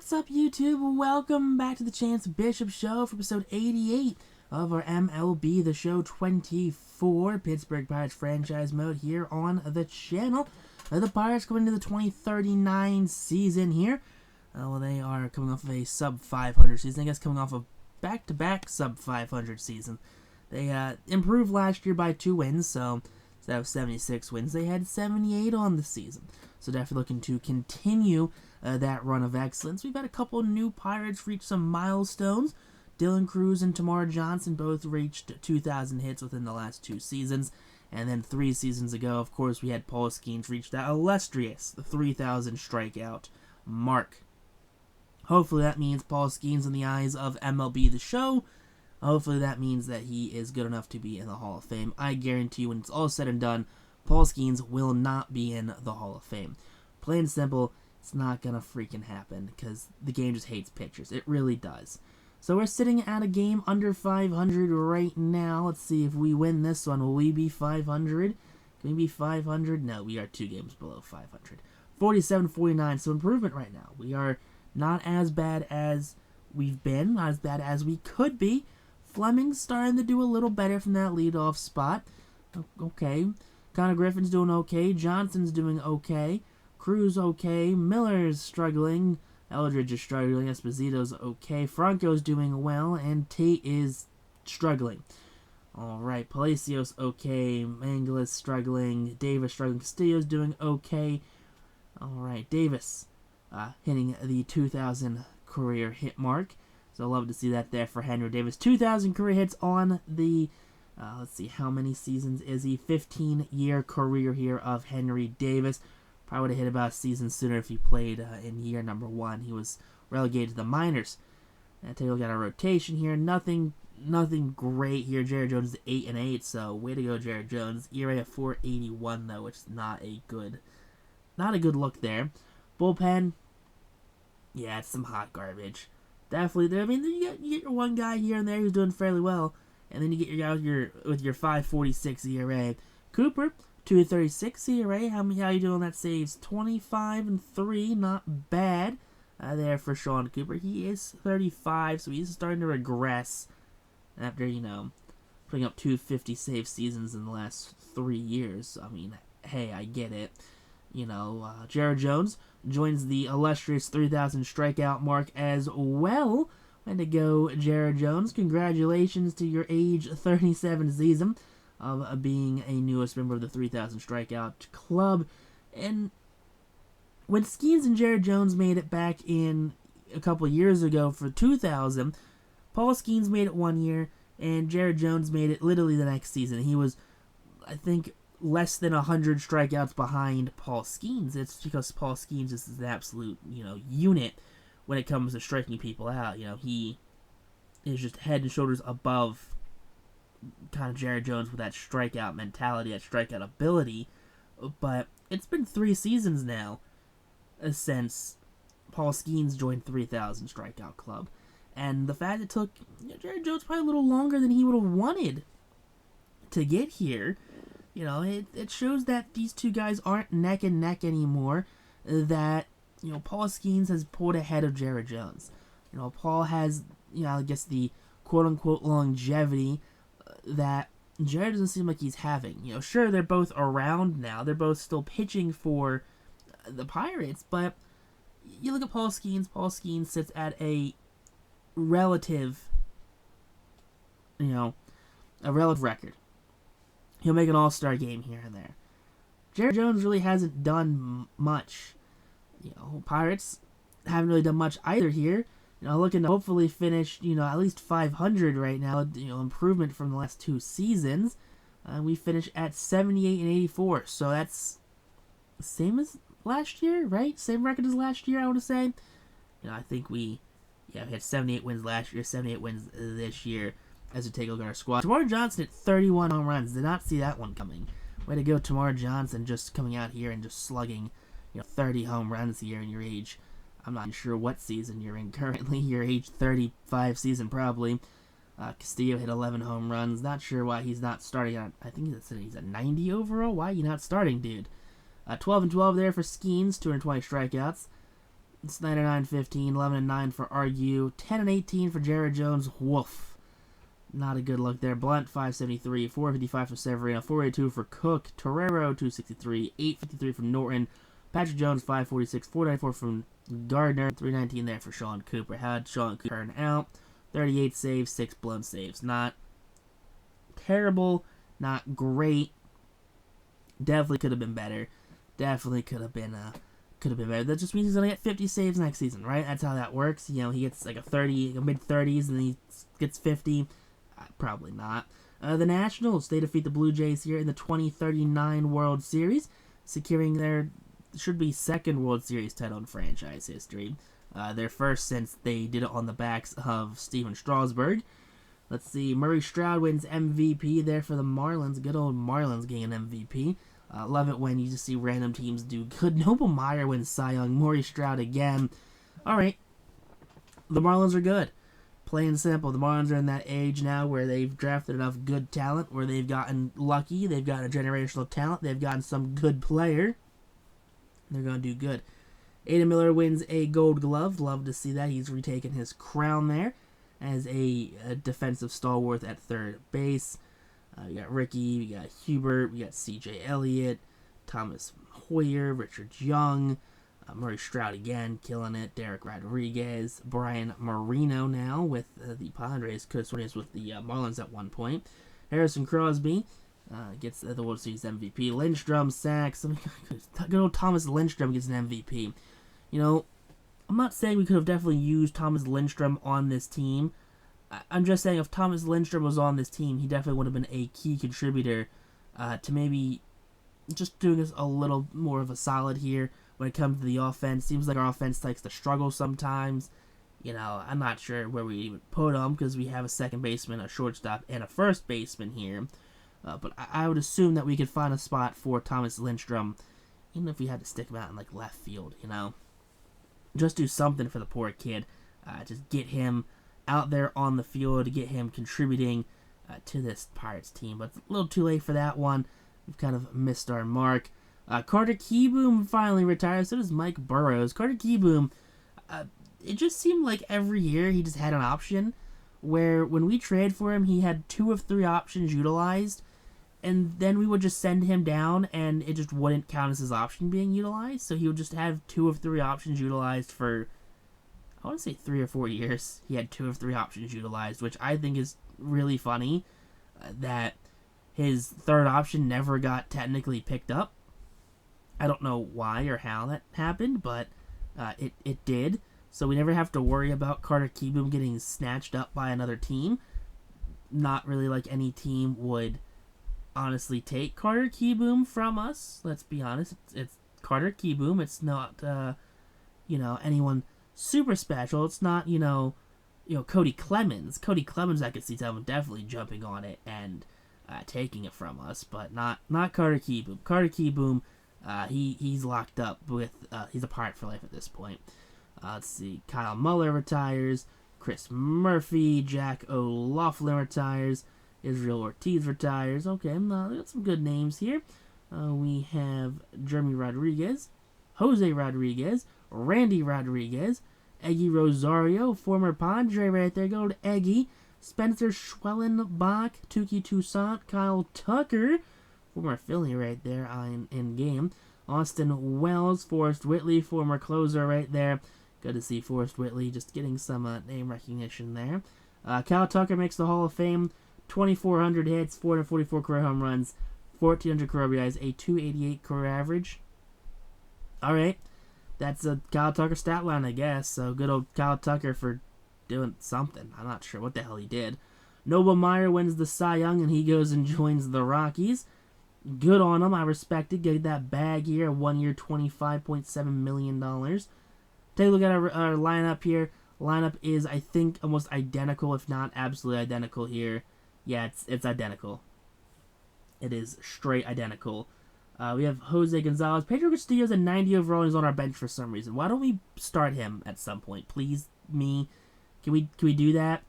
What's up, YouTube? Welcome back to the Chance Bishop Show for episode 88 of our MLB The Show 24 Pittsburgh Pirates franchise mode here on the channel. The Pirates going into the 2039 season here. Well, they are coming off of a sub-500 season. I guess coming off of back-to-back sub-500 season. They improved last year by 2 wins, so instead of 76 wins, they had 78 on the season. So definitely looking to continue that run of excellence. We've had a couple new Pirates reach some milestones. Dylan Cruz and Tamar Johnson both reached 2,000 hits within the last 2 seasons. And then 3 seasons ago, of course, we had Paul Skeens reach that illustrious 3,000 strikeout mark. Hopefully that means Paul Skeens in the eyes of MLB The Show. Hopefully that means that he is good enough to be in the Hall of Fame. I guarantee you when it's all said and done, Paul Skeens will not be in the Hall of Fame. Plain and simple, it's not gonna freaking happen because the game just hates pitchers. It really does. So we're sitting at a game under 500 right now. Let's see if we win this one. Will we be 500? Can we be 500? No, we are 2 games below 500. 47-49, so improvement right now. We are not as bad as we've been, not as bad as we could be. Fleming's starting to do a little better from that leadoff spot. Okay. Connor Griffin's doing okay. Johnson's doing okay. Cruz okay. Miller's struggling. Eldridge is struggling. Esposito's okay. Franco's doing well. And Tate is struggling. Alright. Palacios okay. Mangala's struggling. Davis struggling. Castillo's doing okay. Alright. Davis hitting the 2,000 career hit mark. So I love to see that there for Henry Davis. 2,000 career hits on the, let's see, how many seasons is he? 15-year career here of Henry Davis. Probably would have hit about a season sooner if he played in year number 1. He was relegated to the minors. And take a look at our rotation here. Nothing great here. Jared Jones is 8-8, so way to go, Jared Jones. ERA of 4.81 though, which is not a good look there. Bullpen, yeah, it's some hot garbage. Definitely, I mean, you get your one guy here and there who's doing fairly well, and then you get your guy with your 5.46 ERA. Cooper, 2.36 ERA. How you doing? That saves 25-3, not bad there for Sean Cooper. He is 35, so he's starting to regress after putting up 250 save seasons in the last 3 years. I mean, hey, I get it. Jared Jones joins the illustrious 3,000 strikeout mark as well. Way to go, Jared Jones. Congratulations to your age 37 season of being a newest member of the 3,000 strikeout club. And when Skeens and Jared Jones made it back in a couple years ago for 2,000, Paul Skeens made it 1 year, and Jared Jones made it literally the next season. He was, I think, less than 100 strikeouts behind Paul Skeens. It's because Paul Skeens is an absolute, unit when it comes to striking people out. He is just head and shoulders above kind of Jared Jones with that strikeout mentality, that strikeout ability. But it's been 3 seasons now since Paul Skeens joined 3,000 strikeout club. And the fact it took Jared Jones probably a little longer than he would have wanted to get here, it shows that these two guys aren't neck and neck anymore, that, Paul Skeens has pulled ahead of Jared Jones. Paul has, I guess the quote-unquote longevity that Jared doesn't seem like he's having. Sure, they're both around now. They're both still pitching for the Pirates, but you look at Paul Skeens. Paul Skeens sits at a relative record. He'll make an all-star game here and there. Jared Jones really hasn't done much. Pirates haven't really done much either here. Looking to hopefully finish, at least 500 right now. Improvement from the last 2 seasons. We finish at 78-84, so that's the same as last year, right? Same record as last year, I want to say. I think we had 78 wins last year, 78 wins this year. As we take a look at our squad. Tamar Johnson at 31 home runs. Did not see that one coming. Way to go, Tamar Johnson, just coming out here and just slugging, 30 home runs here in your age. I'm not sure what season you're in currently. Your age 35 season probably. Castillo hit 11 home runs. Not sure why he's not starting. I think he's a 90 overall. Why are you not starting, dude? 12-12 there for Skeens. 220 strikeouts. Snyder 9-15, 11-9 for RU, 10-18 for Jared Jones. Woof. Not a good look there. Blunt 573, 455 for Severino, 482 for Cook, Torrero 263, 853 from Norton, Patrick Jones 546, 494 from Gardner, 319 there for Sean Cooper. Had Sean Cooper turn out 38 saves, 6 Blunt saves. Not terrible, not great. Definitely could have been better. Definitely could have been better. That just means he's gonna get 50 saves next season, right? That's how that works. You know, he gets like a mid-30s, and then he gets 50. Probably not. The Nationals, they defeat the Blue Jays here in the 2039 World Series, securing their, should be, second World Series title in franchise history. Their first since they did it on the backs of Steven Strasburg. Let's see, Murray Stroud wins MVP there for the Marlins. Good old Marlins getting an MVP. Love it when you just see random teams do good. Noble Meyer wins Cy Young. Murray Stroud again. Alright, the Marlins are good. Plain and simple. The Marlins are in that age now where they've drafted enough good talent, where they've gotten lucky, they've gotten a generational talent, they've gotten some good player. They're going to do good. Aiden Miller wins a Gold Glove. Love to see that. He's retaken his crown there as a defensive stalwart at third base. We got Ricky, we got Hubert, we got C.J. Elliott, Thomas Hoyer, Richard Young, Murray Stroud again, killing it. Derek Rodriguez, Brian Marino now with the Padres. Could have sworn he was with the Marlins at one point. Harrison Crosby gets the World Series MVP. Lindstrom sacks. Good old Thomas Lindstrom gets an MVP. You know, I'm not saying we could have definitely used Thomas Lindstrom on this team. I'm just saying if Thomas Lindstrom was on this team, he definitely would have been a key contributor to maybe just doing us a little more of a solid here. When it comes to the offense, seems like our offense likes to struggle sometimes. You know, I'm not sure where we even put him because we have a second baseman, a shortstop, and a first baseman here. But I would assume that we could find a spot for Thomas Lindstrom, even if we had to stick him out in like left field. You know, just do something for the poor kid. Just get him out there on the field to get him contributing to this Pirates team. But it's a little too late for that one. We've kind of missed our mark. Carter Kieboom finally retires. So does Mike Burrows. Carter Kieboom, it just seemed like every year he just had an option where when we trade for him, he had 2 of 3 options utilized, and then we would just send him down, and it just wouldn't count as his option being utilized. So he would just have 2 of 3 options utilized for, I want to say 3 or 4 years. He had 2 of 3 options utilized, which I think is really funny that his third option never got technically picked up. I don't know why or how that happened, but it did. So we never have to worry about Carter Kieboom getting snatched up by another team. Not really like any team would honestly take Carter Kieboom from us. Let's be honest. It's Carter Kieboom. It's not, anyone super special. It's not, Cody Clemens. Cody Clemens, I could see someone definitely jumping on it and taking it from us, but not Carter Kieboom. Carter Kieboom, he's locked up with, he's a Pirate for life at this point. Let's see, Kyle Muller retires, Chris Murphy, Jack O'Loughlin retires, Israel Ortiz retires. Okay, we got some good names here. We have Jeremy Rodriguez, Jose Rodriguez, Randy Rodriguez, Eggy Rosario, former Padre right there, go to Eggy, Spencer Schwellenbach, Tukey Toussaint, Kyle Tucker, former Philly right there in game, Austin Wells, Forrest Whitley, former closer right there. Good to see Forrest Whitley just getting some name recognition there. Kyle Tucker makes the Hall of Fame, 2,400 hits, 444 career home runs, 1,400 career RBIs, a 288 career average. Alright, that's a Kyle Tucker stat line, I guess. So good old Kyle Tucker for doing something. I'm not sure what the hell he did. Noble Meyer wins the Cy Young, and he goes and joins the Rockies. Good on him. I respect it. Get that bag here. 1 year, $25.7 million. Take a look at our lineup here. Lineup is, I think, almost identical, if not absolutely identical here. Yeah, it's identical. It is straight identical. We have Jose Gonzalez. Pedro Castillo's a 90 overall and he's on our bench for some reason. Why don't we start him at some point? Please, me. Can we do that?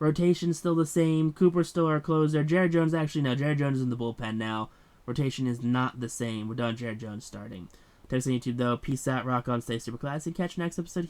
Rotation's still the same. Cooper's still our closer. Jared Jones, actually, no. Jared Jones is in the bullpen now. Rotation is not the same. We're done Jared Jones starting. Thanks on YouTube, though. Peace out, rock on, stay super classy. Catch you next episode.